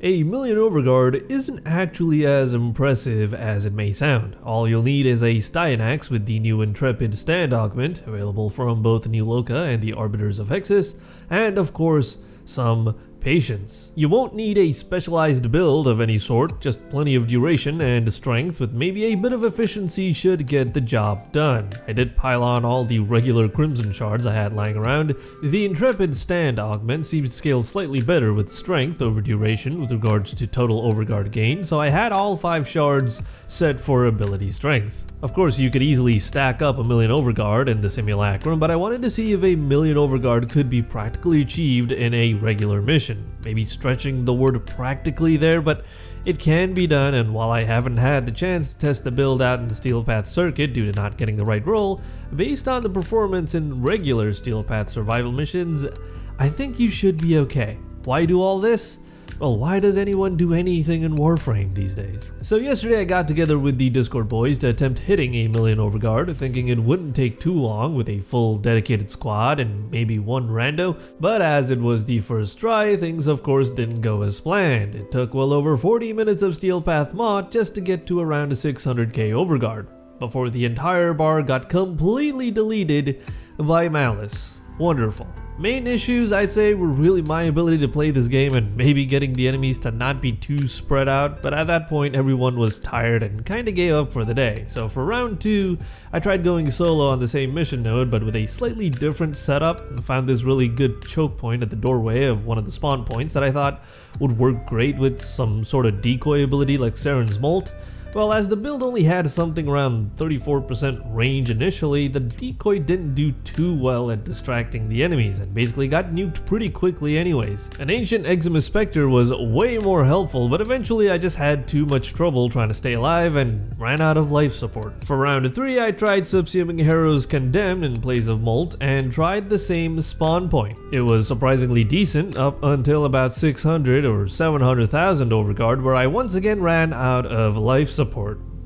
A million Overguard isn't actually as impressive as it may sound. All you'll need is a Styanax with the new Intrepid stand augment, available from both New Loka and the Arbiters of Hexus, and of course, some patience. You won't need a specialized build of any sort, just plenty of duration and strength with maybe a bit of efficiency should get the job done. I did pile on all the regular Crimson shards I had lying around. The Intrepid stand augment seems to scale slightly better with strength over duration with regards to total Overguard gain, so I had all 5 shards set for ability strength. Of course, you could easily stack up a million Overguard in the simulacrum, but I wanted to see if a million Overguard could be practically achieved in a regular mission. Maybe stretching the word practically there, but it can be done, and while I haven't had the chance to test the build out in the Steel Path circuit due to not getting the right roll, based on the performance in regular Steel Path survival missions, I think you should be okay. Why do all this? Well, why does anyone do anything in Warframe these days? So yesterday I got together with the Discord boys to attempt hitting a million Overguard, thinking it wouldn't take too long with a full dedicated squad and maybe one rando, but as it was the first try, things of course didn't go as planned. It took well over 40 minutes of Steel Path mod just to get to around a 600k Overguard, before the entire bar got completely deleted by malice. Wonderful. Main issues I'd say were really my ability to play this game and maybe getting the enemies to not be too spread out, but at that point everyone was tired and kinda gave up for the day. So for round 2, I tried going solo on the same mission node but with a slightly different setup. I found this really good choke point at the doorway of one of the spawn points that I thought would work great with some sort of decoy ability like Saren's Molt. Well, as the build only had something around 34% range initially, the decoy didn't do too well at distracting the enemies and basically got nuked pretty quickly anyways. An ancient Eximus Spectre was way more helpful, but eventually I just had too much trouble trying to stay alive and ran out of life support. For round 3, I tried subsuming Harrow's Condemned in place of Molt and tried the same spawn point. It was surprisingly decent up until about 600 or 700,000 Overguard, where I once again ran out of life support.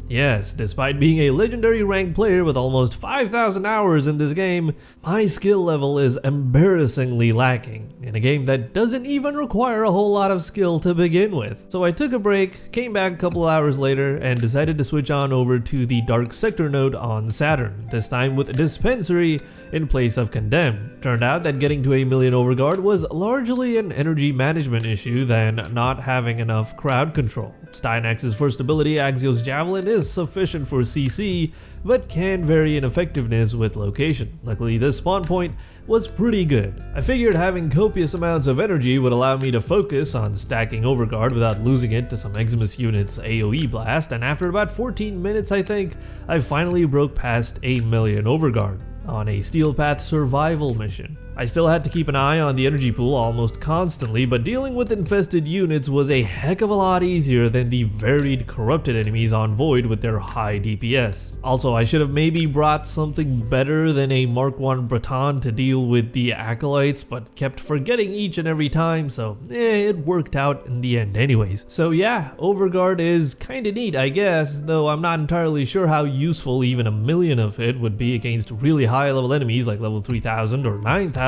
Yes, despite being a legendary ranked player with almost 5,000 hours in this game, my skill level is embarrassingly lacking in a game that doesn't even require a whole lot of skill to begin with. So I took a break, came back a couple hours later, and decided to switch on over to the Dark Sector node on Saturn, this time with Dispensary in place of Condemned. Turned out that getting to a million Overguard was largely an energy management issue than not having enough crowd control. Styanax's first ability, Axios Javelin, is sufficient for CC, but can vary in effectiveness with location. Luckily, this spawn point was pretty good. I figured having copious amounts of energy would allow me to focus on stacking Overguard without losing it to some Eximus unit's AoE blast, and after about 14 minutes I think, I finally broke past a million Overguard on a Steel Path survival mission. I still had to keep an eye on the energy pool almost constantly, but dealing with infested units was a heck of a lot easier than the varied corrupted enemies on Void with their high DPS. Also, I should have maybe brought something better than a Mark 1 Breton to deal with the acolytes, but kept forgetting each and every time, so it worked out in the end anyways. So yeah, Overguard is kinda neat I guess, though I'm not entirely sure how useful even a million of it would be against really high level enemies like level 3000 or 9000.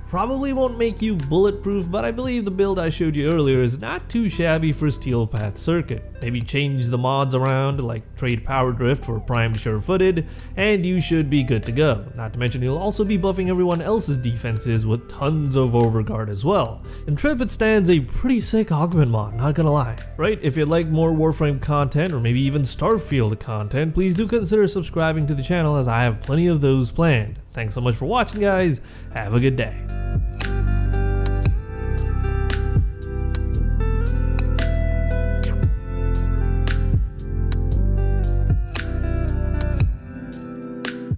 Probably won't make you bulletproof, but I believe the build I showed you earlier is not too shabby for Steel Path circuit. Maybe change the mods around, like trade Power Drift for primed sure-footed, and you should be good to go. Not to mention you'll also be buffing everyone else's defenses with tons of Overguard as well. Intrepid stands a pretty sick augment mod, not gonna lie. Right, if you'd like more Warframe content or maybe even Starfield content, please do consider subscribing to the channel as I have plenty of those planned. Thanks so much for watching guys, have a good day.